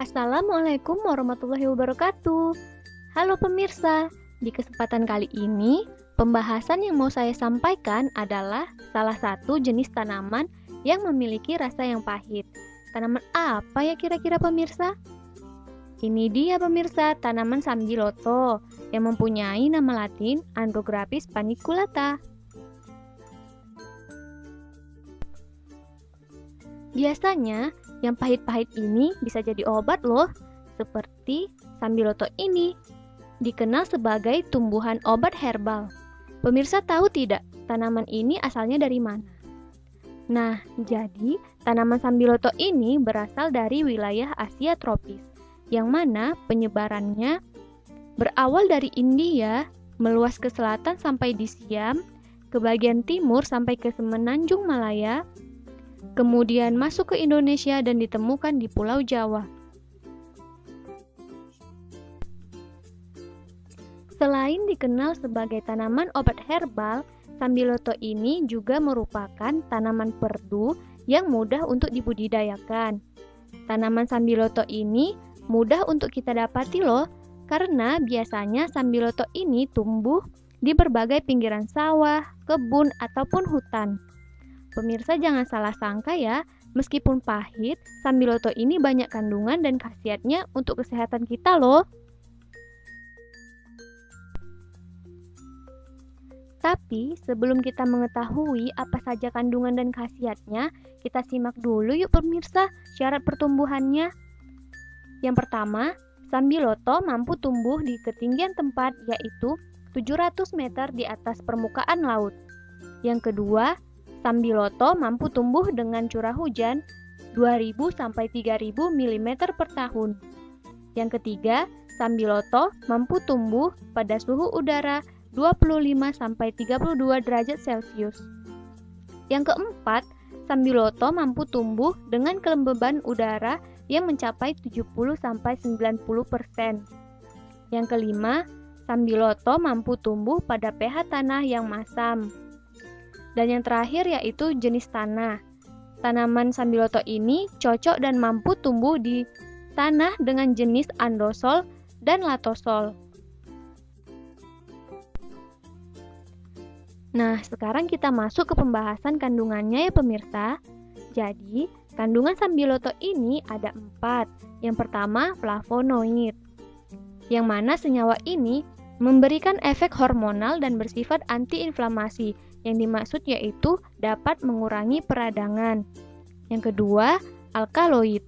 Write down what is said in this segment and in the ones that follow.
Assalamualaikum warahmatullahi wabarakatuh. Halo pemirsa, di kesempatan kali ini, pembahasan yang mau saya sampaikan adalah salah satu jenis tanaman yang memiliki rasa yang pahit. Tanaman apa ya kira-kira pemirsa? Ini dia pemirsa, tanaman sambiloto yang mempunyai nama latin Andrographis paniculata. Biasanya, yang pahit-pahit ini bisa jadi obat loh, seperti sambiloto ini. Dikenal sebagai tumbuhan obat herbal. Pemirsa tahu tidak, tanaman ini asalnya dari mana? Nah, jadi tanaman sambiloto ini berasal dari wilayah Asia tropis, yang mana penyebarannya berawal dari India, meluas ke selatan sampai di Siam, ke bagian timur sampai ke Semenanjung Malaya, kemudian masuk ke Indonesia dan ditemukan di Pulau Jawa. Selain dikenal sebagai tanaman obat herbal, sambiloto ini juga merupakan tanaman perdu yang mudah untuk dibudidayakan. Tanaman sambiloto ini mudah untuk kita dapati loh, karena biasanya sambiloto ini tumbuh di berbagai pinggiran sawah, kebun, ataupun hutan. Pemirsa jangan salah sangka ya, meskipun pahit, sambiloto ini banyak kandungan dan khasiatnya untuk kesehatan kita loh. Tapi sebelum kita mengetahui apa saja kandungan dan khasiatnya, kita simak dulu yuk pemirsa syarat pertumbuhannya. Yang pertama, sambiloto mampu tumbuh di ketinggian tempat yaitu 700 meter di atas permukaan laut. Yang kedua, sambiloto mampu tumbuh dengan curah hujan 2000 sampai 3000 mm per tahun. Yang ketiga, sambiloto mampu tumbuh pada suhu udara 25 sampai 32 derajat Celcius. Yang keempat, sambiloto mampu tumbuh dengan kelembaban udara yang mencapai 70 sampai 90%. Yang kelima, sambiloto mampu tumbuh pada pH tanah yang masam. Dan yang terakhir yaitu jenis tanah. Tanaman sambiloto ini cocok dan mampu tumbuh di tanah dengan jenis andosol dan latosol. Nah, sekarang kita masuk ke pembahasan kandungannya ya pemirsa. Jadi, kandungan sambiloto ini ada 4. Yang pertama, flavonoid. Yang mana senyawa ini memberikan efek hormonal dan bersifat antiinflamasi. Yang dimaksud yaitu dapat mengurangi peradangan. Yang kedua, alkaloid.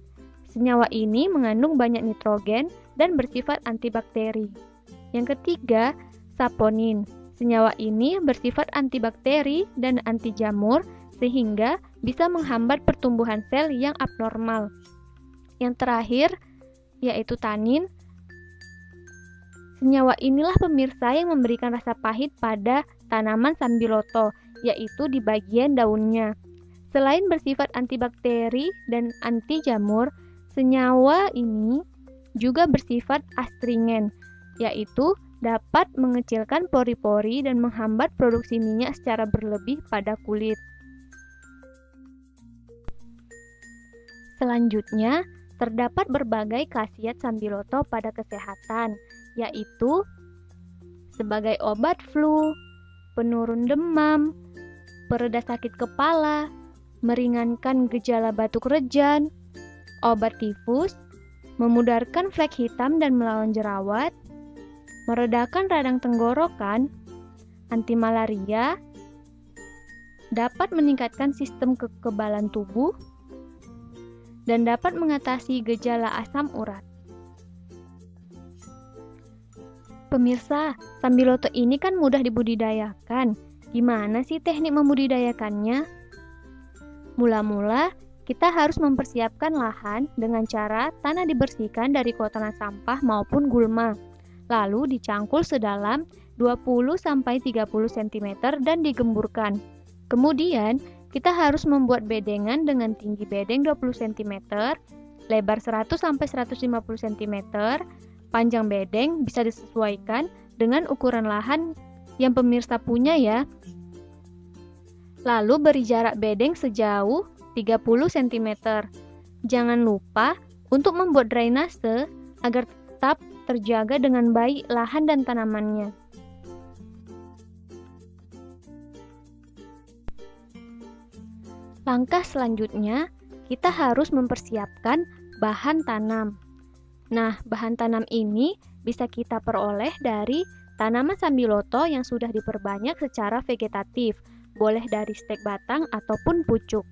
Senyawa ini mengandung banyak nitrogen dan bersifat antibakteri. Yang ketiga, saponin. Senyawa ini bersifat antibakteri dan anti jamur sehingga bisa menghambat pertumbuhan sel yang abnormal. Yang terakhir, yaitu tanin. Senyawa inilah pemirsa yang memberikan rasa pahit pada tanaman sambiloto, yaitu di bagian daunnya. Selain bersifat antibakteri dan anti jamur, senyawa ini juga bersifat astringen, yaitu dapat mengecilkan pori-pori dan menghambat produksi minyak secara berlebih pada kulit. Selanjutnya, terdapat berbagai khasiat sambiloto pada kesehatan, yaitu sebagai obat flu, penurun demam, pereda sakit kepala, meringankan gejala batuk rejan, obat tifus, memudarkan flek hitam dan melawan jerawat, meredakan radang tenggorokan, anti malaria, dapat meningkatkan sistem kekebalan tubuh, dan dapat mengatasi gejala asam urat. Pemirsa, sambiloto ini kan mudah dibudidayakan. Gimana sih teknik membudidayakannya? Mula-mula, kita harus mempersiapkan lahan dengan cara tanah dibersihkan dari kotoran sampah maupun gulma. Lalu dicangkul sedalam 20-30 cm dan digemburkan. Kemudian, kita harus membuat bedengan dengan tinggi bedeng 20 cm, lebar 100-150 cm, panjang bedeng bisa disesuaikan dengan ukuran lahan yang pemirsa punya ya. Lalu beri jarak bedeng sejauh 30 cm. Jangan lupa untuk membuat drainase agar tetap terjaga dengan baik lahan dan tanamannya. Langkah selanjutnya, kita harus mempersiapkan bahan tanam. Nah, bahan tanam ini bisa kita peroleh dari tanaman sambiloto yang sudah diperbanyak secara vegetatif, boleh dari stek batang ataupun pucuk.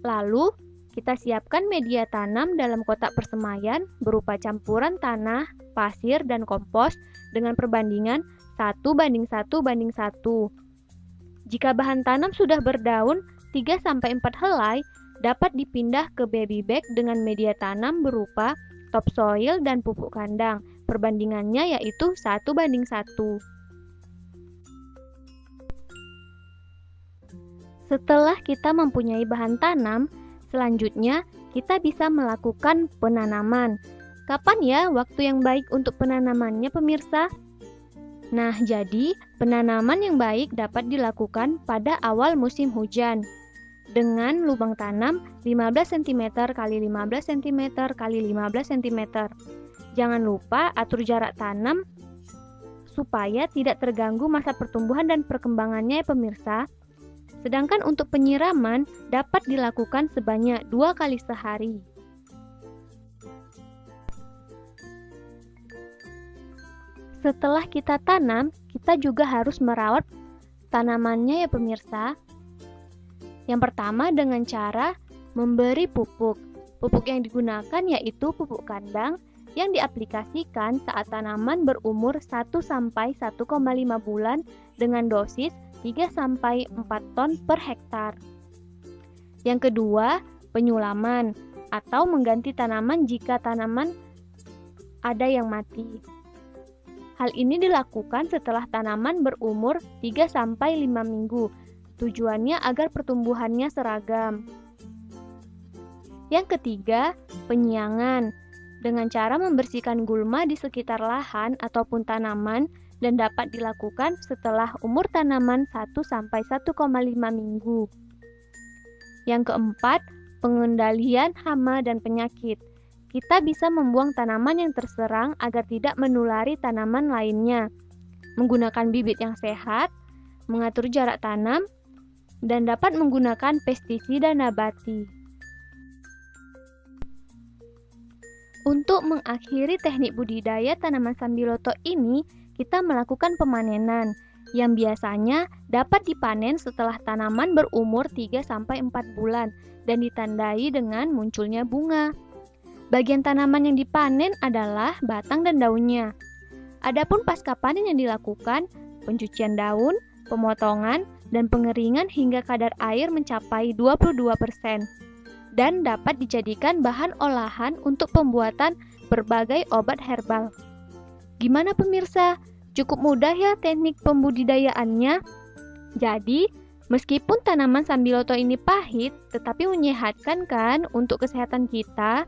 Lalu, kita siapkan media tanam dalam kotak persemaian berupa campuran tanah, pasir, dan kompos dengan perbandingan 1:1:1. Jika bahan tanam sudah berdaun 3-4 helai, dapat dipindah ke baby bag dengan media tanam berupa topsoil dan pupuk kandang. Perbandingannya yaitu 1:1. Setelah kita mempunyai bahan tanam, selanjutnya kita bisa melakukan penanaman. Kapan ya waktu yang baik untuk penanamannya, pemirsa? Nah, jadi penanaman yang baik dapat dilakukan pada awal musim hujan dengan lubang tanam 15 cm x 15 cm x 15 cm. Jangan lupa atur jarak tanam supaya tidak terganggu masa pertumbuhan dan perkembangannya ya pemirsa. Sedangkan untuk penyiraman dapat dilakukan sebanyak 2 kali sehari. Setelah kita tanam, kita juga harus merawat tanamannya ya pemirsa. Yang pertama dengan cara memberi pupuk. Pupuk yang digunakan yaitu pupuk kandang yang diaplikasikan saat tanaman berumur 1-1,5 bulan dengan dosis 3-4 ton per hektar. Yang kedua, penyulaman atau mengganti tanaman jika tanaman ada yang mati. Hal ini dilakukan setelah tanaman berumur 3-5 minggu. Tujuannya agar pertumbuhannya seragam. Yang ketiga, penyiangan dengan cara membersihkan gulma di sekitar lahan ataupun tanaman dan dapat dilakukan setelah umur tanaman 1-1,5 minggu. Yang keempat, pengendalian hama dan penyakit. Kita bisa membuang tanaman yang terserang agar tidak menulari tanaman lainnya. Menggunakan bibit yang sehat, mengatur jarak tanam, dan dapat menggunakan pestisida nabati. Untuk mengakhiri teknik budidaya tanaman sambiloto ini, kita melakukan pemanenan yang biasanya dapat dipanen setelah tanaman berumur 3-4 bulan dan ditandai dengan munculnya bunga. Bagian tanaman yang dipanen adalah batang dan daunnya. Adapun pasca panen yang dilakukan, pencucian daun, pemotongan, dan pengeringan hingga kadar air mencapai 22% dan dapat dijadikan bahan olahan untuk pembuatan berbagai obat herbal. Gimana pemirsa? Cukup mudah ya teknik pembudidayaannya? Jadi, meskipun tanaman sambiloto ini pahit, tetapi menyehatkan kan untuk kesehatan kita?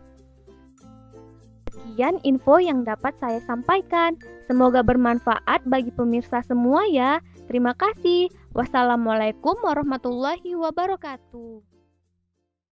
Sekian info yang dapat saya sampaikan. Semoga bermanfaat bagi pemirsa semua ya. Terima kasih. Wassalamualaikum warahmatullahi wabarakatuh.